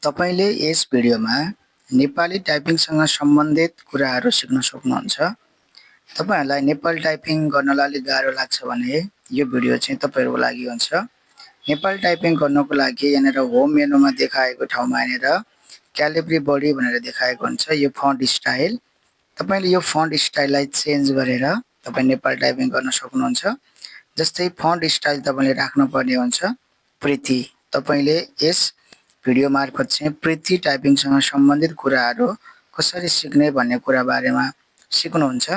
तपाईले यस भिडियोमा नेपाली टाइपिङसँग सम्बन्धित कुराहरू सिक्न सक्नुहुन्छ। तपाईहरुलाई नेपाली टाइपिङ गर्नलाई अलि गाह्रो लाग्छ भने यो भिडियो चाहिँ तपाईहरुको लागि हुन्छ। नेपाली टाइपिङ गर्नको लागि यहाँनिर होम मेनुमा देखाएको ठाउँमा यहाँनिर क्यालिब्री बडी भनेर देखाएको हुन्छ। यो फन्ट स्टाइल तपाईले यो फन्ट स्टाइललाई चेन्ज गरेर तपाई नेपाली टाइपिङ गर्न सक्नुहुन्छ। जस्तै फन्ट स्टाइल तपाईले राख्नुपर्ने हुन्छ प्रिति। तपाईले यस भिडियो मार्फत चाहिँ प्रिति टाइपिङसँग सम्बन्धित कुराहरू कसरी सिक्ने भन्ने कुरा बारेमा सिक्नुहुन्छ।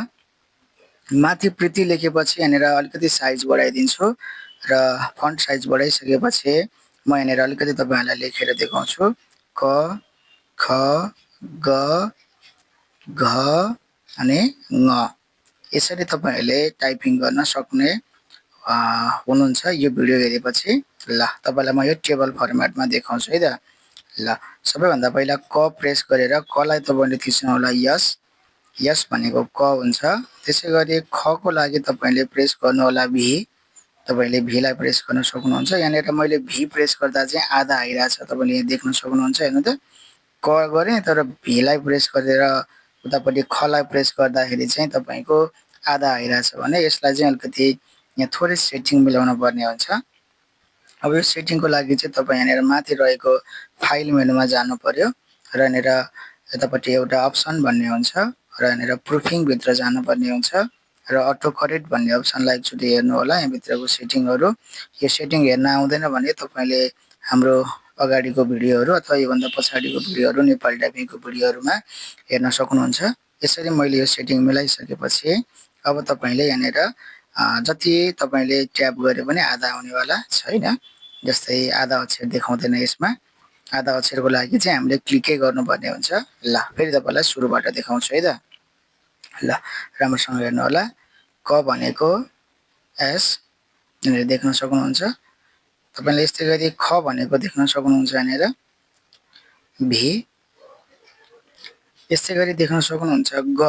माथि प्रिति लेखेपछि यहाँनिर अलिकति साइज बढाइदिन्छु र फन्ट साइज बढाइसकेपछि म यहाँनिर अलिकति तपाईहरुलाई लेखेर देखाउँछु। क ख ग घ अनि ङ। यसरी तपाईहरुले टाइपिङ गर्न सक्ने हुनुहुन्छ यो भिडियो हेरेपछि। ल तपाईलाई म यो टेबल फर्मेटमा देखाउँछु है त। ल सबैभन्दा पहिला क प्रेस गरेर कलाई तपाईले थिच्नु होला यस। यस भनेको क हुन्छ। त्यसैगरी ख को लागि तपाईले प्रेस गर्नु होला भी। तपाईले भी लाई प्रेस गर्न सक्नुहुन्छ। यहाँनिर मैले भी प्रेस गर्दा चाहिँ आधा आइराछ। तपाईले यहाँ देख्न सक्नुहुन्छ। हेर्नु त क गरे तर भी लाई प्रेस गरेर उतापटि ख लाई प्रेस गर्दाखेरि चाहिँ तपाईको आधा आइराछ भने यसलाई चाहिँ अलिकति यहाँ थोरै सेटिङ मिलाउनु पर्ने हुन्छ। अब यो सेटिङको लागि चाहिँ तपाई यहाँनिर माथि रहेको फाइल मेनुमा जानु पर्यो र यहाँनिर यतापटि एउटा अप्सन भन्ने हुन्छ र यहाँनिर प्रुफिङ भित्र जानुपर्ने हुन्छ र अटो करेक्ट भन्ने अप्सनलाई एकचोटि हेर्नु होला। यहाँ भित्रको सेटिङहरू यो सेटिङ हेर्न आउँदैन भने तपाईले हाम्रो अगाडिको भिडियोहरू अथवा योभन्दा पछाडिको भिडियोहरू नेपाली टाइपिङको भिडियोहरूमा हेर्न सक्नुहुन्छ। यसरी मैले यो सेटिङ मिलाइसकेपछि अब तपाईले यहाँनिर जति तपाईले ट्याप गरे पनि आधा आउनेवाला छैन। जस्तै आधा अक्षर देखाउँदैन यसमा। आधा अक्षरको लागि चाहिँ हामीले क्लिकै गर्नुपर्ने हुन्छ। ल फेरि तपाईलाई सुरुबाट देखाउँछु है त। ल राम्रोसँग हेर्नु होला। क भनेको एस यहाँनिर देख्न सक्नुहुन्छ। तपाईले यस्तै गरी ख भनेको देख्न सक्नुहुन्छ यहाँनिर भी। यस्तै गरी देख्न सक्नुहुन्छ ग।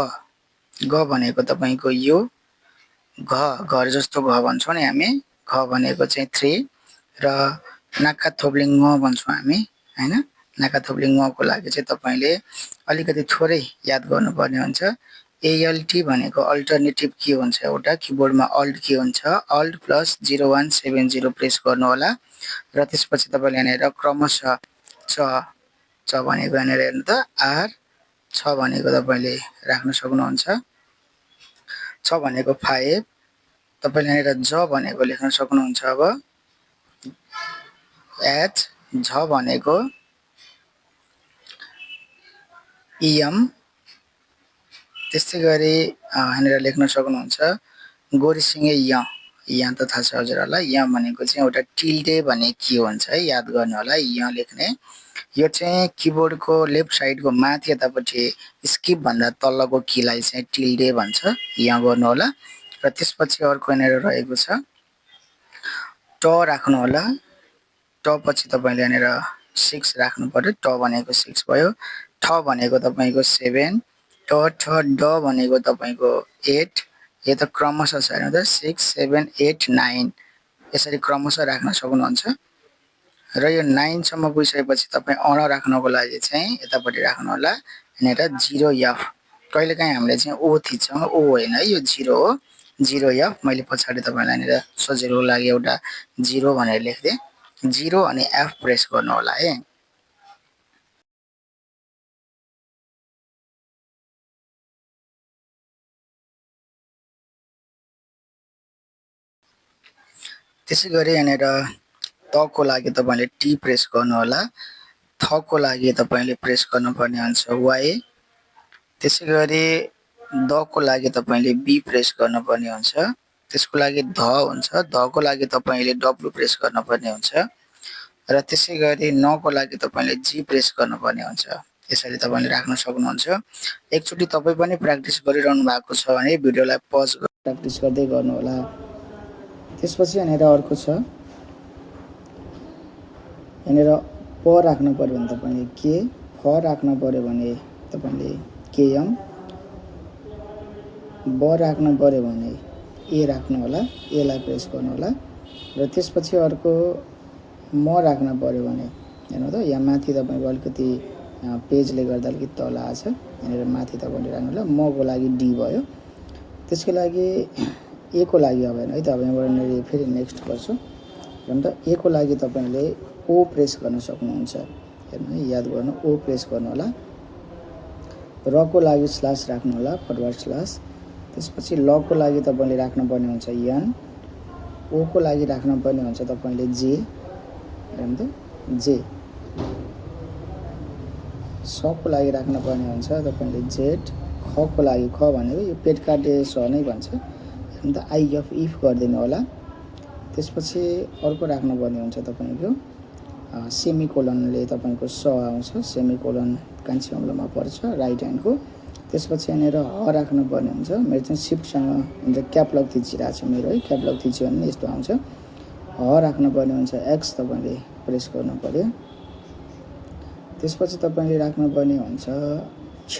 ग भनेको तपाईको यो घ घर जस्तो घ भन्छौँ नि हामी। घ भनेको चाहिँ 3 र नाका थोप्लिङ ङ भन्छौँ हामी हैन। नाका थोप्लिङ ङ को लागि चाहिँ तपाईले अलिकति थोरै याद गर्नुपर्ने हुन्छ। एएलटी भनेको अल्टरनेटिभ की हुन्छ एउटा किबोर्डमा अल्ट की हुन्छ। अल्ट प्लस 0170 प्रेस गर्नु होला र त्यसपछि तपाईले यहाँनिर क्रमशः च भनेको यहाँनिर हेर्नु त आर छ भनेको तपाईले राख्न सक्नुहुन्छ। छ भनेको 5 तपाईले यहाँनिर ज भनेको लेख्न सक्नुहुन्छ। अब एच झ भनेको इएम। त्यस्तै गरी यहाँनिर लेख्न सक्नुहुन्छ गोरीसिङे य। यहाँ त थाहा छ हजुरहरुलाई य भनेको चाहिँ एउटा टिल्डे भन्ने की हुन्छ है। याद गर्नु होला य लेख्ने। यो चाहिँ किबोर्डको लेफ्ट साइडको माथि यतापटि स्किप भन्दा तलको कीलाई चाहिँ टिल्डे भन्छ। यहाँ गर्नु होला र त्यसपछि अर्को यहाँनिर रहेको छ ट राख्नु होला। ट पछि तपाईले यहाँनिर 6 राख्नु पर्यो। ट भनेको 6 भयो। ठ भनेको तपाईको 7 ट ठ ड भनेको तपाईको 8। यो त क्रमशः छ हेर्नु त 6 7 8 9 यसरी क्रमशः राख्न सक्नुहुन्छ। र यो 9 सम्म पुगिसकेपछि तपाई अण राख्नको लागि चाहिँ यतापटि राख्नु होला यहाँनिर 0f। कहिलेकाहीँ हामीले चाहिँ ओ थिच्छौँ ओ होइन यो 0 हो 0f। मैले पछाडि तपाईलाई यहाँनिर सजिलोको लागि एउटा 0 भनेर लेख्दे। 0 अनि f प्रेस गर्नु होला है। त्यसैगरी यहाँनिर त को लागि तपाईले टी प्रेस गर्नु होला। थ को लागि तपाईले प्रेस गर्नुपर्ने हुन्छ y। त्यसैगरी द को लागि तपाईले बी प्रेस गर्नुपर्ने हुन्छ। त्यसको लागि ध हुन्छ। ध को लागि तपाईले डब्लु प्रेस गर्नुपर्ने हुन्छ र त्यसैगरी न को लागि तपाईले जी प्रेस गर्नुपर्ने हुन्छ। यसरी तपाईले राख्न सक्नुहुन्छ। एकचोटि तपाई पनि प्र्याक्टिस गरिरहनु भएको छ भने भिडियोलाई पज गरेर प्र्याक्टिस गर्दै गर्नु होला। त्यसपछि यहाँनिर अर्को छ यहाँनिर प राख्नु पर्यो भने तपाईले के, फ राख्नु पर्यो भने तपाईले केएम, ब राख्नु पर्यो भने ए राख्नु होला। ए लाई प्रेस गर्नु होला र त्यसपछि अर्को म राख्न पर्यो भने हेर्नु त यहाँ माथि तपाईँको अलिकति पेजले गर्दा अलिकति तल आछ यहाँनिर माथि तपाईँले राख्नु होला मको लागि डी भयो त्यसको लागि ए को लागि अब हेर्नु है त अब यहाँबाट फेरि नेक्स्ट गर्छु हेर्नु त ए को लागि तपाईँले ओ प्रेस गर्न सक्नुहुन्छ हेर्नु है याद गर्नु ओ प्रेस गर्नु होला र को लागि स्ल्यास राख्नु होला फरवर्ड स्ल्यास त्यसपछि ल को लागि तपाईँले राख्नुपर्ने हुन्छ एन ओ को लागि राख्नुपर्ने हुन्छ तपाईँले जे हेर्नु त जे स को लागि राख्नुपर्ने हुन्छ तपाईँले जेड ख को लागि ख भनेको यो पेट काटे स नै भन्छ हेर्नु त आइएफ इफ गरिदिनु होला त्यसपछि अर्को राख्नुपर्ने हुन्छ तपाईँको सेमिकोलनले तपाईँको स आउँछ सेमिकोलन कान्छी अम्लोमा पर्छ राइट ह्यान्डको त्यसपछि यहाँनिर ह राख्नुपर्ने हुन्छ मेरो चाहिँ सिफ्टसँग हुन्छ क्यापलक थिचिरहेको छ मेरो है क्यापलक थिच्यो भने यस्तो आउँछ ह राख्नुपर्ने हुन्छ एक्स तपाईँले प्रेस गर्नु पर्यो त्यसपछि तपाईँले राख्नुपर्ने हुन्छ छ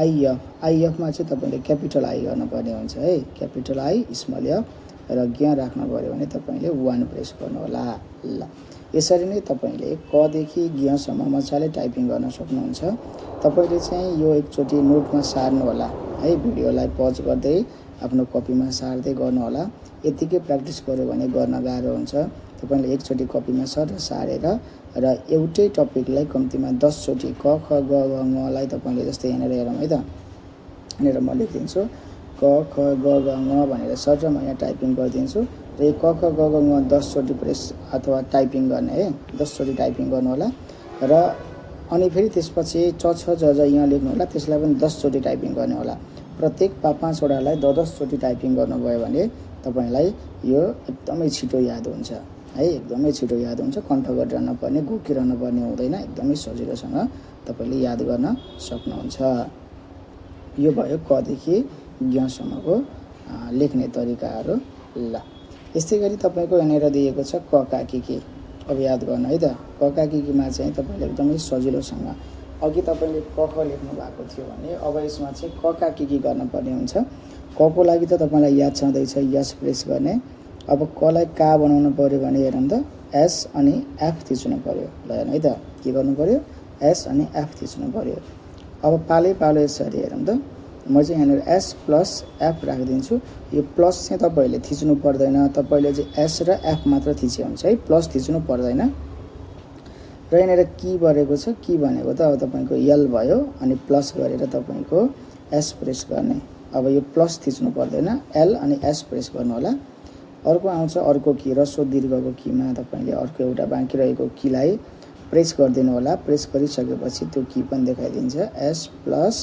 आइएफमा चाहिँ तपाईँले क्यापिटल आई गर्नुपर्ने हुन्छ है क्यापिटल आई स्मल एफ र ज्ञ राख्नु पऱ्यो भने तपाईँले 1 प्रेस गर्नु होला ल यसरी नै तपाईँले कदेखि ज्ञसम्म मजाले टाइपिङ गर्न सक्नुहुन्छ तपाईँले चाहिँ यो एकचोटि नोटमा सार्नु होला है भिडियोलाई पज गर्दै आफ्नो कपीमा सार्दै गर्नु होला यतिकै प्र्याक्टिस गर्यो भने गर्न गाह्रो हुन्छ तपाईँले एकचोटि कपीमा सारेर र एउटै टपिकलाई कम्तीमा 10 चोटि क ख ग घ ङलाई तपाईँले जस्तै यहाँनिर हेरौँ है त यहाँनिर म लेखिदिन्छु क ख ग घ ङ भनेर सर म यहाँ टाइपिङ गरिदिन्छु र यो क ख ग घ ङ 10 चोटि प्रेस अथवा टाइपिङ गर्ने है 10 चोटि टाइपिङ गर्नु होला र अनि फेरि त्यसपछि च छ ज ज यहाँ लेख्नु होला त्यसलाई पनि 10 चोटि टाइपिङ गर्ने होला प्रत्येक 5 वटालाई 10 चोटि टाइपिङ गर्नुभयो भने तपाईलाई यो एकदमै छिटो याद हुन्छ है एकदमै छिटो याद हुन्छ कण्ठ गरिरहन पर्ने घोकिरहन पर्ने हुँदैन एकदमै सजिलोसँग तपाईले याद गर्न सक्नुहुन्छ यो भयो क देखि ज्ञसम्मको लेख्ने तरिकाहरू ल यस्तै गरी तपाईको यहाँनिर दिएको छ क का के अब याद गर्न है त क का केमा चाहिँ तपाईले एकदमै सजिलोसँग अघि तपाईले क ख लेख्नु भएको थियो भने अब यसमा चाहिँ क का के गर्न पर्ने हुन्छ क को लागि त तपाईलाई याद छँदैछ यस प्रेस गर्ने अब क लाई का बनाउनु पर्यो भने हेरौँ त एस अनि एफ थिच्नु पर्यो ल हेर्नु है त के गर्नु पर्यो एस अनि एफ थिच्नु पर्यो अब पालै पालो यसरी हेरौँ त म चाहिँ यहाँनिर एस प्लस एफ राखिदिन्छु यो प्लस चाहिँ तपाईले थिच्नु पर्दैन तपाईले चाहिँ एस र एफ मात्र थिचे हुन्छ है प्लस थिच्नु पर्दैन र यहाँनिर की गरेको छ की भनेको त अब तपाईको एल भयो अनि प्लस गरेर तपाईको एस प्रेस गर्ने अब यो प्लस थिच्नु पर्दैन एल अनि एस प्रेस गर्नु होला अर्को आउँछ अर्को की रस्व दीर्घको कीमा तपाईले अर्को एउटा बाँकी रहेको कीलाई प्रेस गरिदिनु होला प्रेस गरिसकेपछि त्यो की पनि देखाइदिन्छ S plus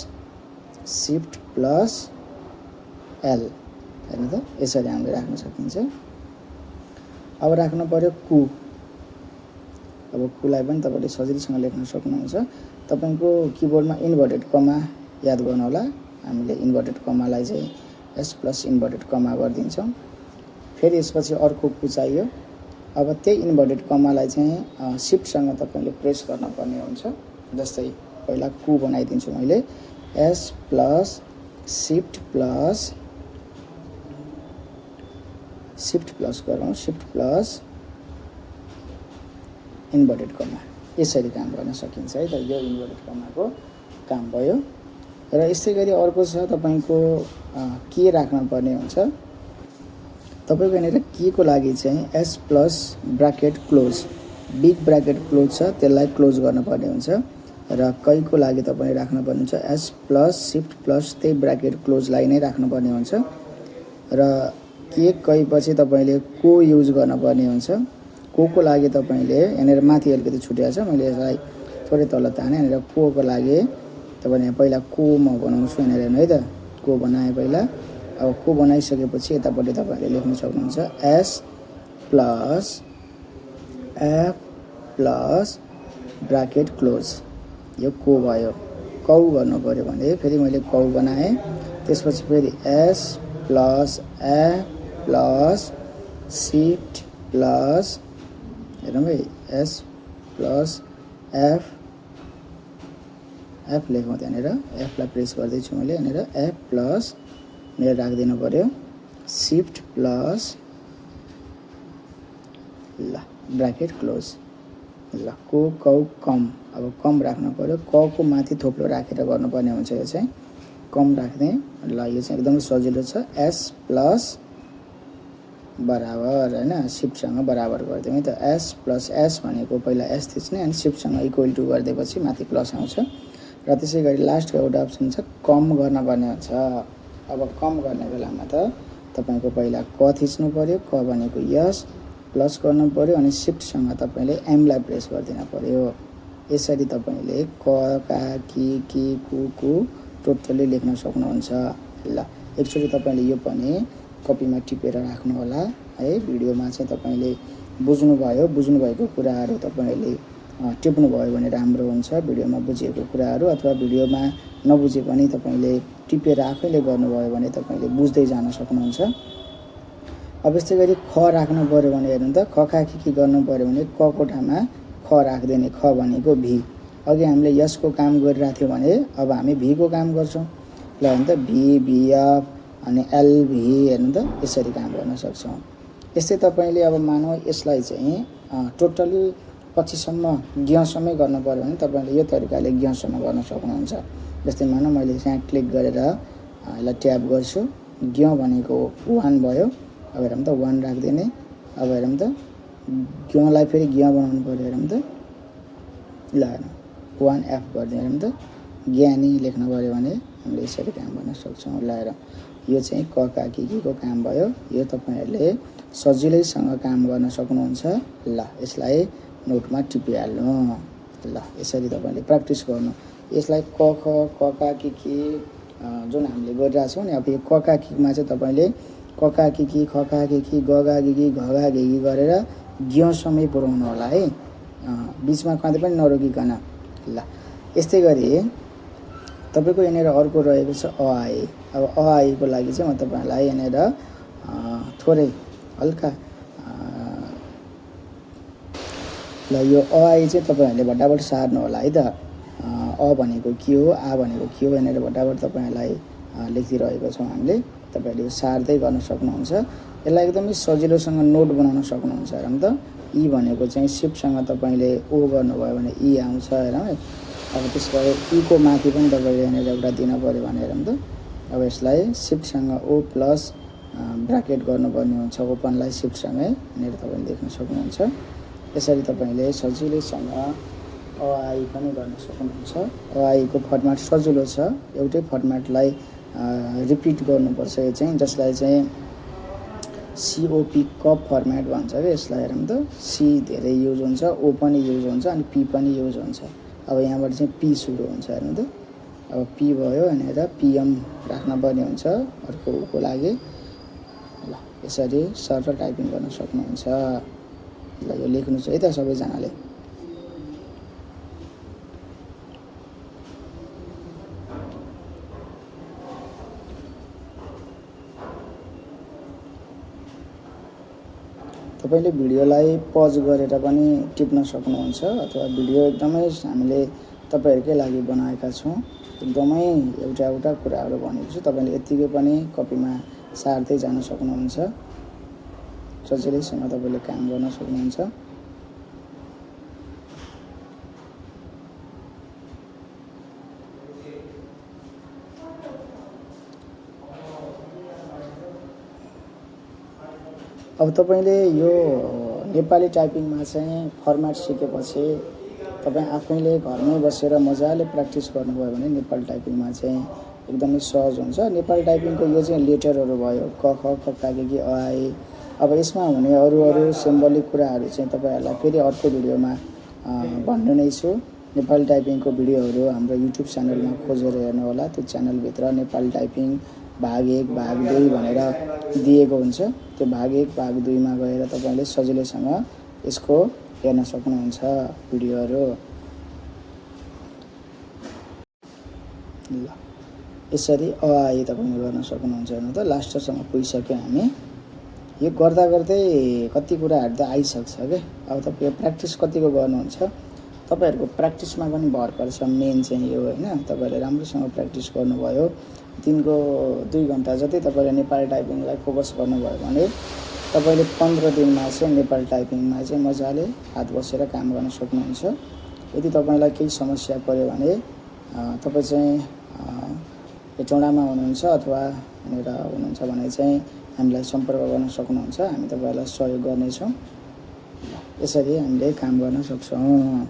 shift plus L हैन त यसरी हामीले राख्न सकिन्छ अब राख्नु पर्यो कु अब कुलाई पनि तपाईले सजिलोसँग लेख्न सक्नुहुन्छ तपाईको किबोर्डमा इन्भर्टेड कमा याद गर्नु होला हामीले इन्भर्टेड कमालाई चाहिँ एस प्लस इन्भर्टेड कमा गरिदिन्छौं फेरि यसपछि अर्को कु चाहियो अब त्यही इन्भर्टेड कमालाई चाहिँ शिफ्टसँग तपाईले प्रेस गर्न पर्ने हुन्छ जस्तै पहिला कु बनाइदिन्छु मैले एस प्लस शिफ्ट प्लस गरौँ शिफ्ट प्लस इन्भर्टेड कमा यसरी काम गर्न सकिन्छ है त यो इन्भर्टेड कमाको काम भयो र यसै गरी अर्को छ तपाईको के राख्न पर्ने हुन्छ तपाईको यहाँनिर के को लागि चाहिँ S plus bracket close big bracket close छ त्यसलाई क्लोज गर्न पर्ने हुन्छ र कैको लागि तपाईले राख्न पर्ने हुन्छ एस प्लस शिफ्ट प्लस त्यही ब्र्याकेट क्लोजलाई नै राख्न पर्ने हुन्छ र के कै पछि तपाईले को युज गर्न पर्ने हुन्छ को लागि तपाईले यहाँनिर माथि अलिकति छुटेको छ मैले यसलाई थोरै तल ताने यहाँनिर को लागि तपाईले यहाँ पहिला को म बनाउँछु यहाँनिर है त को बनाए पहिला अब को बनाइसकेपछि यतापट्टि तपाईले लेख्न सक्नुहुन्छ S plus F plus bracket close यो को भयो कौ गर्नु पर्यो भने फेरि मैले कौ बनाए त्यसपछि फेरि S plus F plus shift plus हेरौँ है एस प्लस एफ लेखौँ त्यहाँनिर एफलाई प्रेस गर्दैछु मैले यहाँनिर एफ प्लस मेरो राखिदिनु पर्यो शिफ्ट प्लस ल ब्र्याकेट क्लोज ल को कौ कम, अब कम राख्नु पर्यो, क को माथि थोप्लो राखेर गर्नुपर्ने हुन्छ। यो चाहिँ कम राख्ने। ल यो चाहिँ एकदमै सजिलो छ। एस प्लस बराबर हैन शिफ्टसँग बराबर गरिदिउँ है त। एस प्लस एस भनेको पहिला एस थिच्ने अनि शिफ्टसँग इक्वल टु गरिदिएपछि माथि प्लस आउँछ र त्यसै गरी लास्टको एउटा अप्सन छ कम गर्नुपर्ने हुन्छ। अब कम गर्ने बेलामा त तपाईको पहिला क थिच्नु पर्यो, क भनेको यस प्लस गर्नु पर्यो अनि शिफ्टसँग तपाईले एम लाई प्रेस गरिदिन पर्यो। यसरी तपाईले क का कि कु टोटली लेख्न सक्नुहुन्छ। ल एकचोटि तपाईले यो पनि कपीमा टिपेर राख्नु होला है। भिडियोमा चाहिँ तपाईले बुझ्नु भएको कुराहरु तपाईले टिप्नु भयो भने राम्रो हुन्छ। भिडियोमा बुझिएको कुराहरु अथवा भिडियोमा नबुझे पनि तपाईले टिपेर आफैले गर्नुभयो भने तपाईले बुझ्दै जान सक्नुहुन्छ। अब यस्तै गरी ख राख्नु पर्यो भने हेर्नु त ख खा कि गर्नु पर्यो भने क को ठाउँमा ख राख्दिने। ख भनेको भी। अघि हामीले यसको काम गरिरहेको थियौ भने अब हामी भी को काम गर्छौं। ल हेर्नु त भी बीएफ अनि एल भी हेर्नु त यसरी काम गर्न सक्छौं। यस्तै तपाईले अब मानौ यसलाई चाहिँ टोटली पछिसम्म ज्ञसम्मै गर्नु पर्यो भने तपाईले यो तरिकाले ज्ञसम्म गर्न सक्नुहुन्छ। जस्तै मानौ मैले यहाँ क्लिक गरेर यसलाई ट्याब गर्छु। ज्ञ भनेको 1 भयो। अब हेरौँ त 1 राख्दिने। अब हेरौँ त ज्ञलाई फेरि ज्ञ बनाउनु पर्यो। हेरौँ त ल 1F गरिदिए हेरौँ त ज्ञानी लेख्नु पर्यो भने हामीले यसरी काम गर्न सक्छौं। ल हेरौँ यो चाहिँ क का कि को काम भयो। यो तपाईहरुले सजिलैसँग काम गर्न सक्नुहुन्छ। ल यसलाई नोटमा टिपिहाल्नु। ल यसरी तपाईले प्र्याक्टिस गर्नु। यसलाई क ख क का कि जुन हामीले गरिरहेछौं नि अब यो क का कि मा चाहिँ तपाईले क का कि ख का कि ग गा कि घ गा कि गरेर ज्ञसम्मै पुर्याउनु होला है। बीचमा कतै पनि नरोकिकन। ल यस्तै गरी तपाईको यनेर अर्को रहेको छ अ आ इ। अब अ आ इ को लागि चाहिँ म तपाईहरुलाई यनेर थोरै हल्का ल यो अ आ इ चाहिँ तपाईहरुले भटाभट सार्नु होला है त। अ भनेको के हो, आ भनेको के हो भनेर भटाभट तपाईहरुलाई लेखिरहेको छौं हामीले। तपाईहरुले यो सार्दै गर्न सक्नुहुन्छ। यसलाई एकदमै सजिलोसँग नोट बनाउन सक्नुहुन्छ। हेरौँ त इ भनेको चाहिँ शिफ्टसँग तपाईले ओ गर्नुभयो भने इ आउँछ। हेरौँ है। अब त्यसपछि इ को माथि पनि तपाईले यनेर एउटा दिन पर्यो भने हेरौँ त। अब यसलाई शिफ्टसँग ओ प्लस ब्र्याकेट गर्नुपर्ने हुन्छ। ओपनलाई शिफ्टसँगै यनेर तपाईले देख्न सक्नुहुन्छ। यसरी तपाईले सजिलैसँग अ आ इ पनि गर्न सक्नुहुन्छ। अ आ इ को फर्मेट सजिलो छ। एउटै फर्मेटलाई रिपिट गर्नुपर्छ। यो चाहिँ जसलाई चाहिँ सीओपी कप फर्मेट भन्छ के यसलाई। हेरौँ त सी धेरै युज हुन्छ, ओ पनि युज हुन्छ अनि पी पनि युज हुन्छ। अब यहाँबाट चाहिँ पी सुरु हुन्छ। हेर्नु त अब पी भयो भनेर पीएम राख्न पर्ने हुन्छ अर्को को लागि। ल यसरी सरल टाइपिङ गर्न सक्नुहुन्छ। ल यो लेख्नु छ है त सबैजनाले। तपाईले भिडियोलाई पज गरेर पनि टिप्न सक्नुहुन्छ अथवा भिडियो एकदमै हामीले तपाईहरुकै लागि बनाएका छौं। एकदमै एउटा कुराहरु भनेको छु। तपाईले यतिकै पनि कपीमा सार्दै जान सक्नुहुन्छ। सजिलैसँग तपाईले काम गर्न सक्नुहुन्छ। अब तपाईले यो नेपाली टाइपिङमा चाहिँ फर्मेट सिकेपछि तपाई आफैले घरमै बसेर मजाले प्र्याक्टिस गर्नुभयो भने नेपाली टाइपिङमा चाहिँ एकदमै सहज हुन्छ। नेपाली टाइपिङको यो चाहिँ लेटरहरु भयो क ख ख का कि अ आ इ। अब यसमा हुने अरु सिम्बोलिक कुराहरु चाहिँ तपाईहरुलाई फेरि अर्को भिडियोमा भन्नु नै छु। नेपाली टाइपिङको भिडियोहरु हाम्रो युट्युब च्यानलमा खोजेर हेर्नु होला। त्यो च्यानल भित्र नेपाली टाइपिङ भाग 1 भाग 2 भनेर दिएको हुन्छ। त्यो भाग 1 भाग 2 मा गएर तपाईले सजिलैसँग यसको हेर्न सक्नुहुन्छ भिडियोहरु। ल यसरी अ आ इ तपाईले गर्न सक्नुहुन्छ। हेर्नु त लास्टसम्म पुगिसक्यो हामी। यो गर्दा गर्दै कति कुराहरु त आइसक्छ के। अब तपाईले प्र्याक्टिस कतिको गर्नुहुन्छ तपाईहरुको प्र्याक्टिसमा पनि भर पर्छ। मेन चाहिँ यो हैन। तपाईले राम्रोसँग प्र्याक्टिस गर्नुभयो दिनको 2 घण्टा जति तपाईले नेपाली टाइपिङलाई फोकस गर्नुभयो भने तपाईले 15 दिनमा चाहिँ नेपाली टाइपिङमा चाहिँ मजाले हात बसेर काम गर्न सक्नुहुन्छ। यदि तपाईलाई केही समस्या पर्यो भने तपाई चाहिँ हेटौँडामा हुनुहुन्छ अथवा यहाँनिर हुनुहुन्छ भने चाहिँ हामीलाई सम्पर्क गर्न सक्नुहुन्छ। हामी तपाईलाई सहयोग गर्नेछौँ। यसरी हामीले काम गर्न सक्छौँ।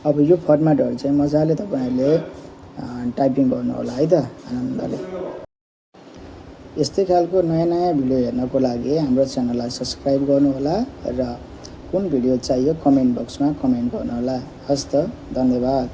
अब यो फर्मेटहरु चाहिँ मजाले तपाईहरुले टाइपिङ गर्नु होला है त आनन्दले। यस्तै खालको नयाँ भिडियो हेर्नको लागि हाम्रो च्यानललाई सब्स्क्राइब गर्नु होला र कुन भिडियो चाहियो कमेन्ट बक्समा कमेन्ट गर्नु होला। हस्त धन्यवाद।